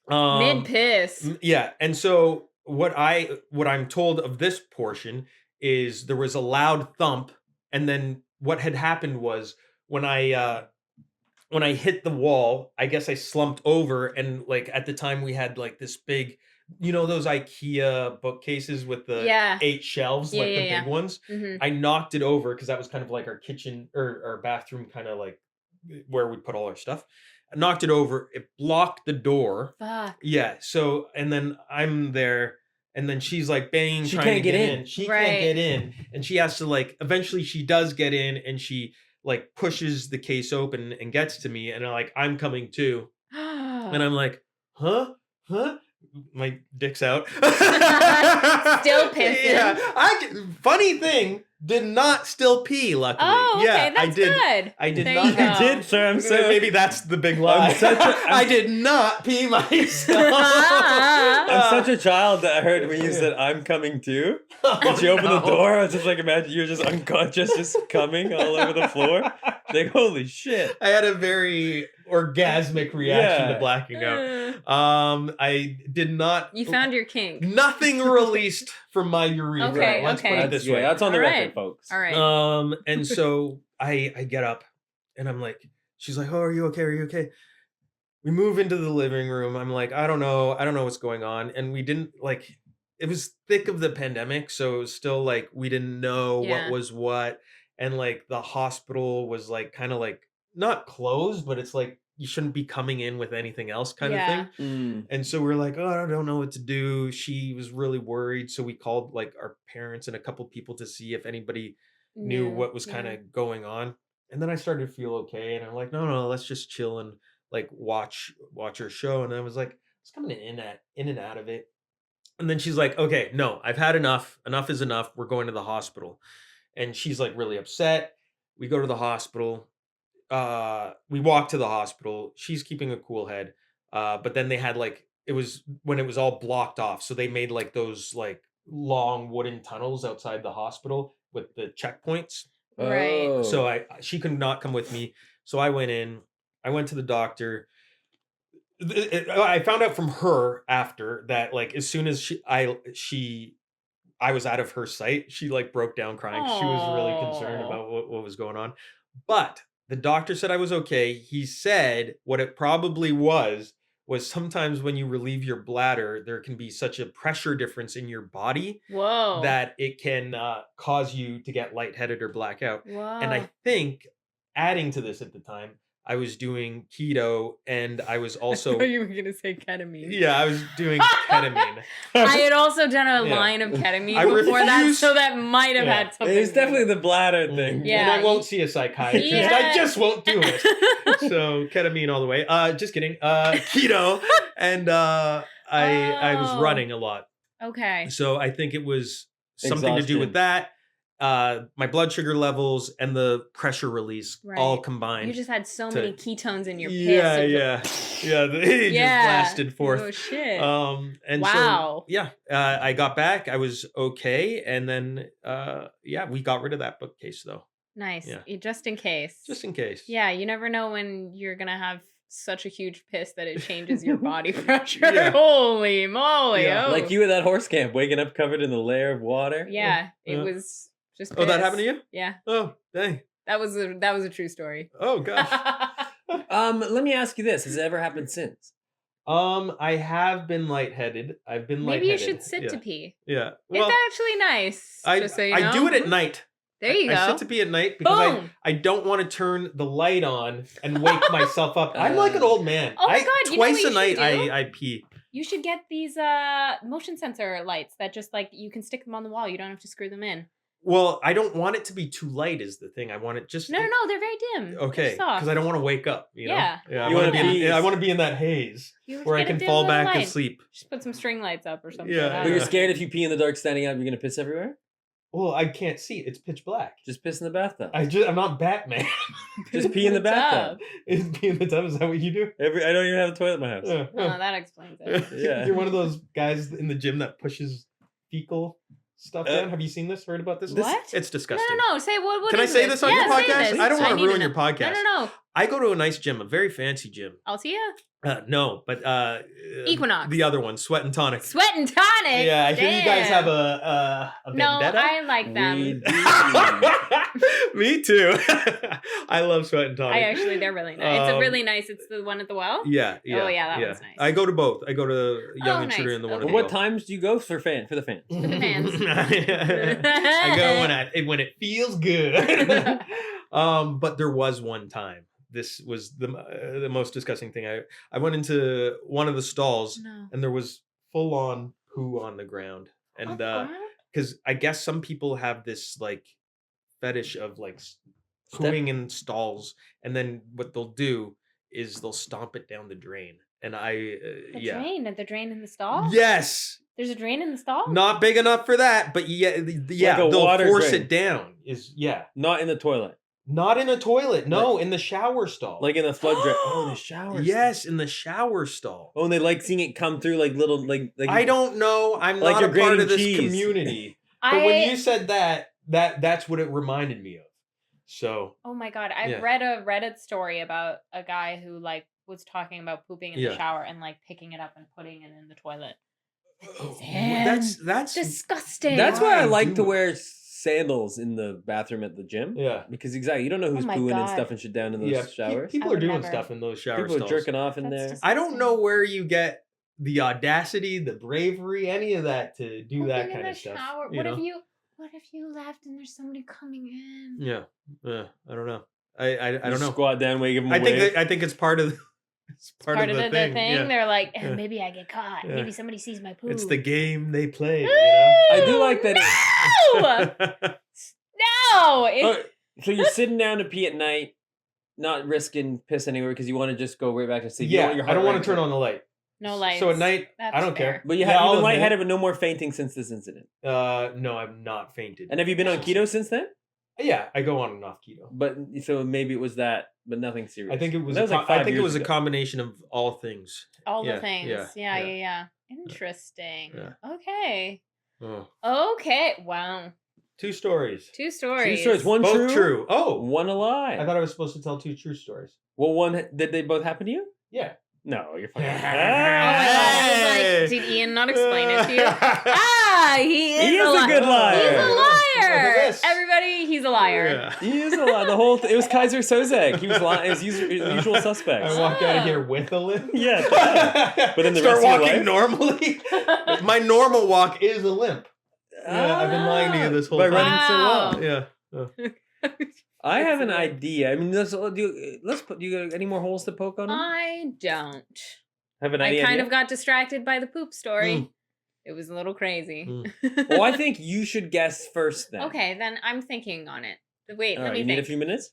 Mid piss. Yeah. And so what I'm told of this portion is there was a loud thump, and then what had happened was when I hit the wall, I guess I slumped over, and like at the time we had like this big, those IKEA bookcases with the 8 shelves, the big ones. Mm-hmm. I knocked it over because that was kind of like our kitchen or our bathroom, kind of like where we put all our stuff. I knocked it over. It blocked the door. Fuck. Yeah. So, and then I'm there, and then she's like banging, trying to get in. She can't get in, and she has to like. Eventually, she does get in, and she like pushes the case open and gets to me, and I'm coming too, and I'm like, huh. My dick's out. Still pissing. Yeah. Funny thing. Did not still pee, luckily. Oh, okay, yeah, that's good. I did there not. You go. You did, sir. Maybe that's the big lie. I did not pee myself. I'm such a child that I heard when you said, I'm coming too. And she opened the door. I was just like, imagine you're just unconscious, just coming all over the floor. Like, holy shit. I had a very orgasmic reaction to blacking out. I did not. You found your kink. Nothing released from my urethra. Okay, Let's put it this way. That's on the record, folks. All right. And so I get up, and I'm like, she's like, oh, are you okay? Are you okay? We move into the living room. I'm like, I don't know what's going on. And we didn't it was thick of the pandemic. So it was still like, we didn't know what was what. And like the hospital was like, kind of like not closed, but it's like, you shouldn't be coming in with anything else kind of thing. And so we're like, oh, I don't know what to do. She was really worried. So we called like our parents and a couple people to see if anybody knew what was kind of going on. And then I started to feel okay. And I'm like, no, let's just chill and like watch her show. And I was like, it's coming in and out of it. And then she's like, okay, no, I've had enough. Enough is enough. We're going to the hospital. And she's like really upset. We go to the hospital. We walk to the hospital. She's keeping a cool head. But then they had it was when it was all blocked off. So they made like those like long wooden tunnels outside the hospital with the checkpoints. Right. So she could not come with me. So I went in. I went to the doctor. I found out from her after that, like, as soon as I was out of her sight, she like broke down crying. She was really concerned about what was going on. But the doctor said I was okay. He said what it probably was sometimes when you relieve your bladder, there can be such a pressure difference in your body that it can cause you to get lightheaded or black out. And I think adding to this at the time, I was doing keto and I was also... I thought you were going to say ketamine. Yeah, I was doing ketamine. I had also done a line of ketamine before that, so that might have had something. It's definitely the bladder thing. Yeah. And I won't see a psychiatrist. I just won't do it. So ketamine all the way. Just kidding. Keto. And I was running a lot. Okay. So I think it was something to do with that. My blood sugar levels and the pressure release all combined. You just had so many ketones in your piss. Yeah. They just blasted forth. Oh shit. And so I got back. I was okay, and then we got rid of that bookcase though. Nice. Yeah. Just in case. Just in case. Yeah, you never know when you're gonna have such a huge piss that it changes your body pressure. Holy moly. Yeah. Like you with that horse camp, waking up covered in the layer of water. Yeah, it was just piss. Oh, that happened to you? Yeah. Oh, dang. That was a true story. Oh gosh. Let me ask you this: has it ever happened since? I have been lightheaded. I've been lightheaded. Maybe you should sit to pee. Yeah. Well, it's actually nice. Just so you know. I do it at night. There you go. I sit to pee at night because I don't want to turn the light on and wake myself up. I'm like an old man. Oh my God. Twice a night I pee. You should get these motion sensor lights that just like you can stick them on the wall. You don't have to screw them in. Well, I don't want it to be too light is the thing. I want it just... No, they're very dim. Okay, because I don't want to wake up, you know? Yeah. I want to be in that haze where I can fall back asleep. Just put some string lights up or something. Yeah. But you're scared if you pee in the dark standing up, you're going to piss everywhere? Well, I can't see. It's pitch black. Just piss in the bathtub. I'm not Batman. Just pee in the bathtub. Pee in the tub? Is that what you do? I don't even have a toilet in my house. Oh, that explains it. Yeah. You're one of those guys in the gym that pushes fecal stuff down. Have you seen this? Heard about this? What? It's disgusting. No. Say what Can I say this on your podcast? I don't want to ruin your podcast. No. I go to a nice gym, a very fancy gym. Altia? No, but Equinox. The other one, Sweat and Tonic. Sweat and Tonic. Yeah, I hear you guys have a vendetta. No, I like them. Me too. I love Sweat and Tonic. They're really nice. It's a really nice. It's the one at the well. Yeah. Oh yeah, that one's nice. I go to both. I go to Young and Sugar and the one. What times do you go for the fans? For the fans. I go when it feels good. But there was one time. This was the most disgusting thing. I went into one of the stalls and there was full on poo on the ground. And because I guess some people have this like fetish of like pooing in stalls, and then what they'll do is they'll stomp it down the drain. And the drain in the stall? Yes. There's a drain in the stall? Not big enough for that, but like they'll force it down. Not in the toilet. Not in a toilet. No, in the shower stall. Like in the flood drain. Oh, the shower stall. Yes, in the shower stall. Oh, and they like seeing it come through like little like I don't know. I'm not a part of this community. But when you said that's what it reminded me of. So oh my God. I've read a Reddit story about a guy who like was talking about pooping in the shower and like picking it up and putting it in the toilet. That's disgusting. That's why I like to wear sandals in the bathroom at the gym. Yeah. Because you don't know who's pooing and stuff and shit down in those showers. People are doing stuff in those shower stalls. People are jerking off in there. I don't know where you get the audacity, the bravery, any of that to do that kind of stuff. What if you left and there's somebody coming in? Yeah. I don't know. I don't know. Squat down, wave them away. I think it's part of it's part of the thing. Yeah. They're like, maybe I get caught. Yeah. Maybe somebody sees my poo. It's the game they play. I do like that. No! So you're sitting down to pee at night, not risking piss anywhere because you want to just go right back to sleep. Yeah, I don't want to turn on the light. No lights. So at night, I don't care. But you've been lightheaded, but no more fainting since this incident. No, I've not fainted. And have you been on keto since then? Yeah, I go on and off keto. But so maybe it was that, but nothing serious. I think it was. I think it was a combination of all things. All the things. Yeah. Interesting. Yeah. Okay. Oh. Okay. Wow. Two stories. One both true. Oh, one a lie. I thought I was supposed to tell two true stories. Well, did they both happen to you? Yeah. No, you're fucking. Oh my god! I was like, did Ian not explain it to you? He is a good liar. He's a liar. This. Everybody, he's a liar. Yeah. He is a liar. The whole it was Kaiser Sozek. He was lying. It was usual suspects. I walk out of here with a limp. Yeah. But then the start rest of your walking life? normally. My normal walk is a limp. Yeah, I've been lying to you this whole by time. running so well. Yeah. I have an idea. I mean, do you got any more holes to poke on him? I don't. Have an I idea? kind of got distracted by the poop story. It was a little crazy. Well, I think you should guess first then. Okay, then I'm thinking on it. Wait, let me you think. need a few minutes?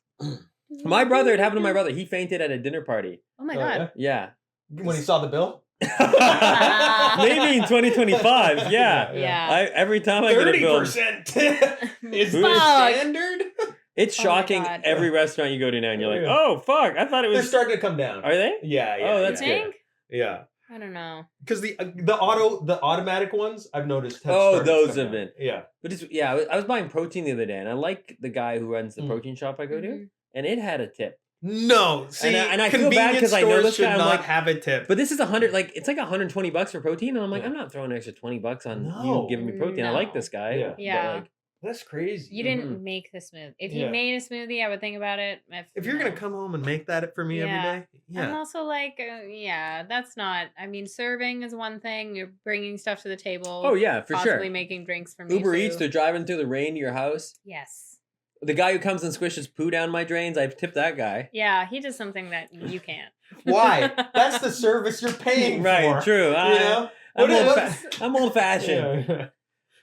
My brother, it happened to my brother. He fainted at a dinner party. Oh my god. Yeah. When he saw the bill? Maybe in 2025. Yeah. Every time I get a bill. 30% is the Fuck. standard? It's shocking every restaurant you go to now and you're like, oh, fuck. I thought it was. They're starting to come down. Are they? Yeah. Oh, that's good. Yeah. I don't know. Because the automatic ones I've noticed have those have been. Yeah. But I was buying protein the other day and I like the guy who runs the protein shop I go to and it had a tip. No, see, and I feel bad because I know this guy. I'm not like, have a tip. But this is it's like $120 for protein, and I'm like, I'm not throwing an extra $20 on you giving me protein. I like this guy. Yeah. But like, that's crazy. You didn't make the smoothie. If you made a smoothie, I would think about it. If you're gonna come home and make that for me every day, I'm also like, that's not. I mean, serving is one thing. You're bringing stuff to the table. Oh yeah, for sure. Possibly making drinks for me. Uber too. Eats. They're driving through the rain to your house. Yes. The guy who comes and squishes poo down my drains, I've tipped that guy. Yeah, he does something that you can't. Why? That's the service you're paying for. Right, true. I'm old fashioned. Yeah.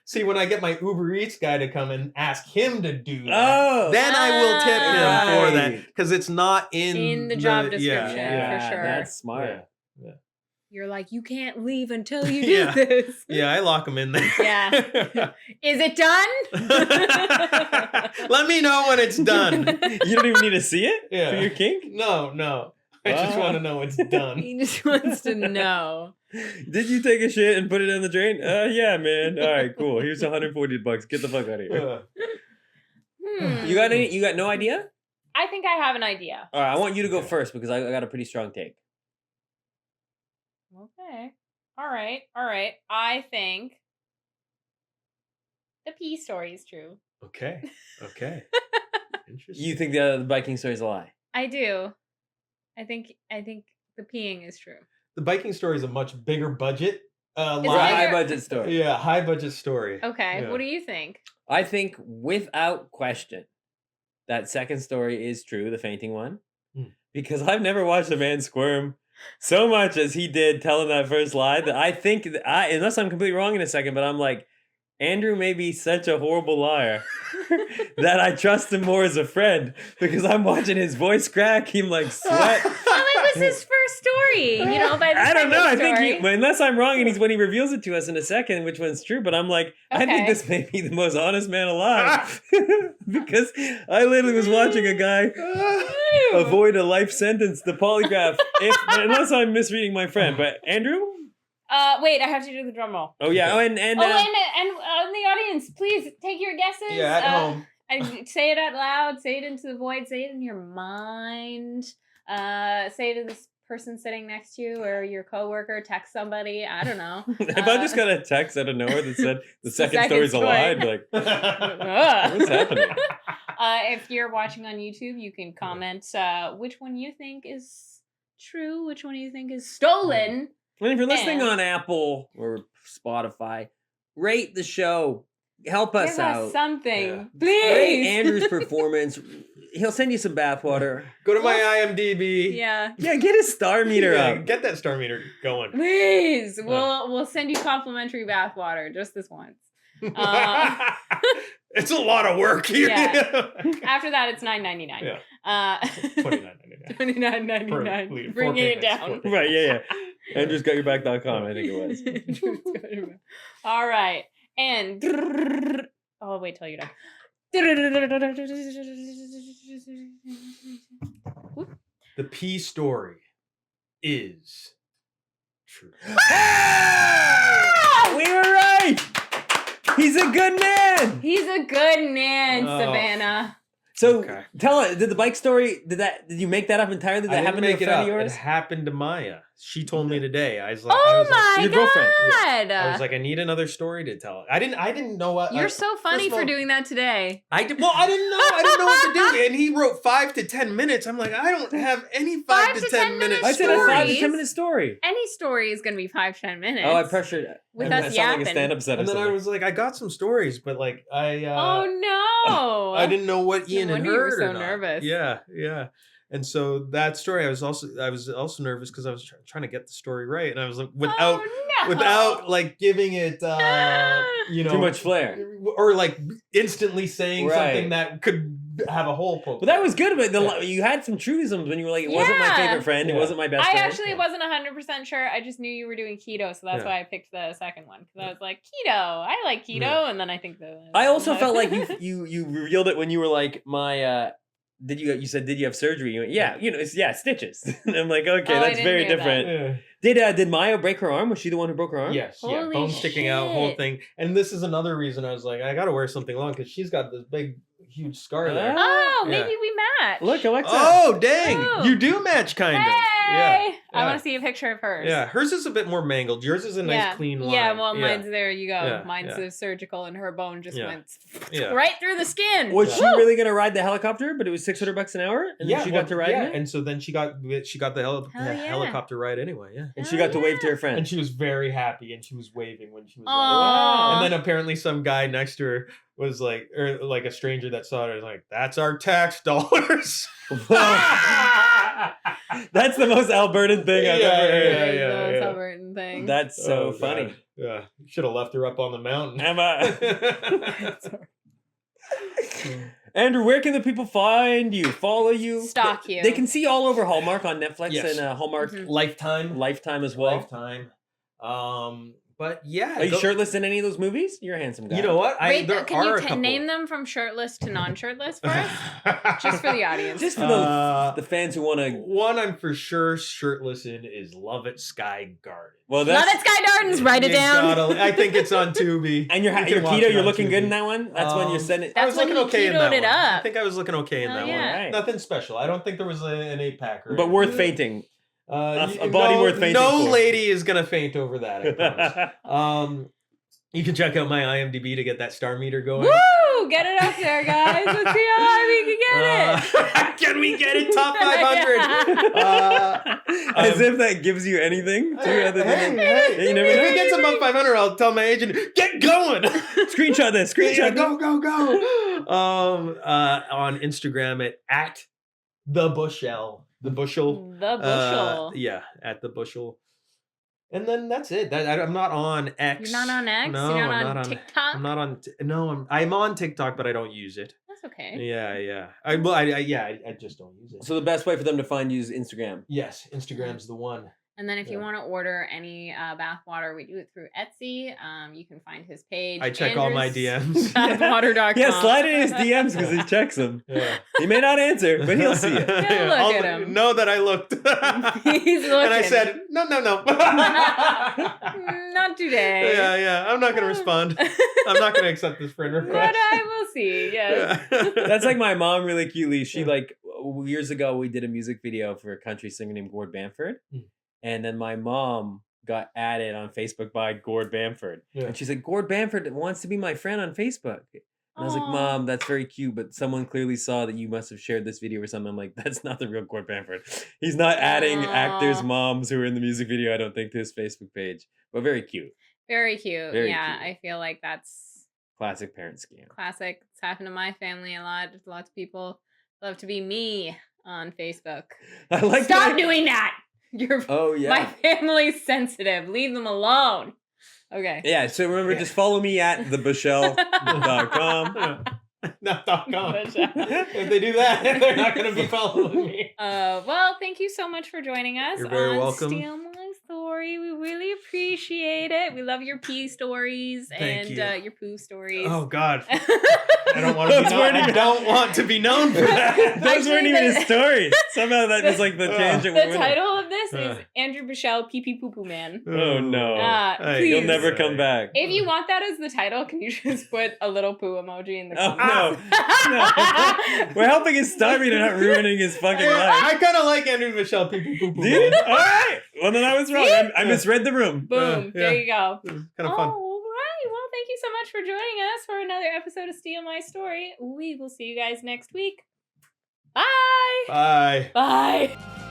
See, when I get my Uber Eats guy to come and ask him to do that, then I will tip him for that. Because it's not in the job description, for sure. That's smart. Yeah. You're like, you can't leave until you do this. Yeah, I lock him in there. Yeah. Is it done? Let me know when it's done. You don't even need to see it for your kink? No. I just want to know it's done. He just wants to know. Did you take a shit and put it in the drain? Yeah, man. All right, cool. Here's $140. Get the fuck out of here. You got no idea? I think I have an idea. All right, I want you to go first because I got a pretty strong take. Okay. All right. I think the pee story is true. Okay. Interesting. You think the biking story is a lie? I do. I think the peeing is true. The biking story is a much bigger budget. High budget story. Yeah, high budget story. Okay. Yeah. What do you think? I think without question that second story is true, the fainting one. Because I've never watched a man squirm so much as he did telling that first lie that I think unless I'm completely wrong in a second, but I'm like, Andrew may be such a horrible liar that I trust him more as a friend because I'm watching his voice crack. He like sweat. Well, it was his first story, by the I don't know. I story. think unless I'm wrong, and he's when he reveals it to us in a second, which one's true. But I'm like, I think this may be the most honest man alive because I literally was watching a guy avoid a life sentence, the polygraph. Unless I'm misreading my friend, but Andrew. Wait, I have to do the drum roll. Oh yeah, and the audience, please take your guesses. Yeah, at home. Say it out loud. Say it into the void. Say it in your mind. Say it to this person sitting next to you or your coworker. Text somebody. I don't know. If I just got a text out of nowhere that said the second story's a lie, I'd be like, what's happening? If you're watching on YouTube, you can comment which one you think is true, which one you think is stolen. And if you're listening on Apple or Spotify, rate the show. Help us out. Give us something. Please. Rate Andrew's performance. He'll send you some bathwater. Go to my IMDb. Yeah. Yeah, get his star meter up. Get that star meter going. Please. We'll send you complimentary bathwater just this once. It's a lot of work. Yeah. After that, it's $9.99. Yeah. $29.99. $29.99. Bringing it down. Right, yeah. Andrew'sGotYourBack.com, I think it was. All right. And I'll wait till you're done. The pee story is true. We were right! He's a good man! He's a good man, Savannah. So tell us, did the bike story, did you make that up entirely? Did that happen to a friend of yours? It happened to Maya. She told me today. I was like, your girlfriend. Yeah. I was like, I need another story to tell. I didn't know what. You're so funny for doing that today. I didn't know. I didn't know what to do. And he wrote 5 to 10 minutes. I'm like, I don't have any 5 to 10 minutes. I said a 5 to 10 minute story. Any story is going to be 5 to 10 minutes. Oh, I pressured with us yapping. Like a stand-up set. And then I was like, I got some stories, but like oh no! I didn't know what Ian had heard. You were so nervous. Yeah. And so that story, I was also nervous because I was trying to get the story right, and I was like, without like giving it, too much flair, or like instantly saying something that could have a hole poke. But that was good. But you had some truisms when you were like, it wasn't my favorite friend, it wasn't my best friend. I actually wasn't 100% sure. I just knew you were doing keto, so that's why I picked the second one because I was like, keto. I like keto, and then I think I also felt like you revealed it when you were like my. You said, did you have surgery? You went, yeah, stitches. And I'm like, okay, that's very different. Yeah. Did Maya break her arm? Was she the one who broke her arm? Yes. Bone sticking out, whole thing. And this is another reason I was like, I gotta wear something long because she's got this big, huge scar there. Oh, maybe we match. Look, Alexa. Oh, dang. You do match, kind of. Yeah. I want to see a picture of hers. Yeah, hers is a bit more mangled. Yours is a nice, clean line. Yeah, well, mine's there you go. Mine's surgical, and her bone just went right through the skin. Was she really going to ride the helicopter, but it was $600 an hour? And then she got to ride it? And so then she got the helicopter ride anyway, And she got to wave to her friend. And she was very happy, and she was waving when she was like, wow. And then apparently some guy next to her was like, or like a stranger that saw it was like, that's our tax dollars. That's the most Albertan thing I've ever heard. Yeah. Albertan thing. That's so funny. God. Yeah, you should have left her up on the mountain. Andrew, where can the people find you, follow you, stalk you? They can see all over Hallmark on Netflix and Hallmark Lifetime as well. Lifetime. But yeah, are you shirtless in any of those movies? You're a handsome guy. You know what? Can you name them from shirtless to non-shirtless for us? Just for the audience. Just for the fans who want to. One I'm for sure shirtless in is Love It Sky Garden. Well, Love It Sky Gardens. Write it down. I think it's on Tubi. And your keto, you're looking good in that one. That's when you're sending. I was looking okay in that one. I think I was looking okay in that one. Right. Nothing special. I don't think there was an 8-pack. But worth fainting. A body worth fainting No for. Lady is gonna faint over that, I promise. You can check out my IMDb to get that star meter going. Woo! Get it up there, guys. Let's see how high we can get it. Can we get it top 500? As if that gives you anything. If it gets above 500, I'll tell my agent, get going. Screenshot this. Go. On Instagram at the Bushell. The Bushel. At the Bushel. And then that's it. I'm not on X. You're not on X? No, You're not on TikTok? I'm not on... I'm on TikTok, but I don't use it. That's okay. Yeah. I just don't use it. So the best way for them to find you is Instagram. Yes, Instagram's the one. And then if you want to order any bath water, we do it through Etsy. You can find his page. I check all my DMs. Bathwater.com. Yeah, slide in his DMs because he checks them. Yeah. He may not answer, but he'll see it. He'll look at him. Know that I looked. He's looking. And I said, no. Not today. Yeah. I'm not going to respond. I'm not going to accept this friend request. But I will see, yes. Yeah. That's like my mom really cutely. She years ago, we did a music video for a country singer named Gord Bamford. And then my mom got added on Facebook by Gord Bamford. Yeah. And she said, Gord Bamford wants to be my friend on Facebook. And I was like, Mom, that's very cute, but someone clearly saw that you must have shared this video or something. I'm like, that's not the real Gord Bamford. He's not adding actors' moms who are in the music video, I don't think, to his Facebook page. But very cute. Very cute. Very cute. I feel like that's... classic parent scam. Classic. It's happened to my family a lot. Lots of people love to be me on Facebook. Stop doing that! My family's sensitive. Leave them alone. Okay. Yeah, so remember, just follow me at thebushell.com. Not .com. If they do that, they're not going to be following me. Well, thank you so much for joining us. You're very welcome. Steele My Story. story. We really appreciate it. We love your pee stories and your poo stories. Oh God. I don't want to be known for that. Those weren't even his stories. Somehow that was like the tangent. The title of this is Andrew Bushell Pee Pee Poo Poo Man. Oh no. Please. He'll never come back. If you want that as the title, can you just put a little poo emoji in the comments? No. We're helping his story to not ruining his fucking life. I kind of like Andrew Bushell Pee Pee Poo Poo. Do you? All right. Well, then I was wrong. I misread the room. Boom. There you go. Kind of fun. All right. Well, thank you so much for joining us for another episode of Steele My Story. We will see you guys next week. Bye. Bye. Bye.